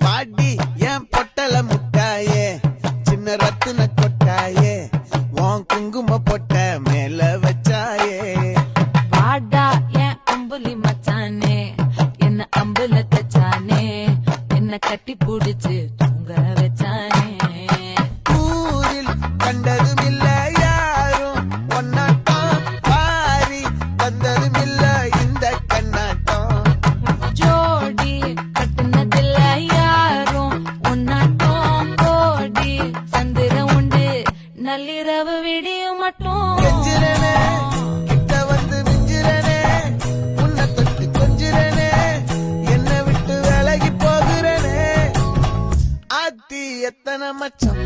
பாடி என் பொட்டல முட்டாயே சின்ன ரத்தின கொட்டாயே உன் குங்கும பொட்ட மேல வச்சாயே வாடா என் அம்புலி மச்சானே என்ன அம்புல தச்சானே என்ன கட்டி புடிச்சு தூங்க வச்சானே ஊரில் கண்டதும் இல்ல யாரும் ஒன்னாட்டம் பாரி வந்ததும் இல்ல இந்த கண்ணாட்டம் ஜோடி கட்டுனதில்ல யாரும் ஒன்னாட்டம் கோடி சந்திர உண்டு நள்ளிரவு விடியும் மட்டும் கெஞ்சிரனே கிட்ட வந்து மிஞ்சிரனே உன்னை தொட்டு கொஞ்சிரனே என்னை விட்டு விலகி போகிறனே ஆத்தி எத்தனை மச்சம்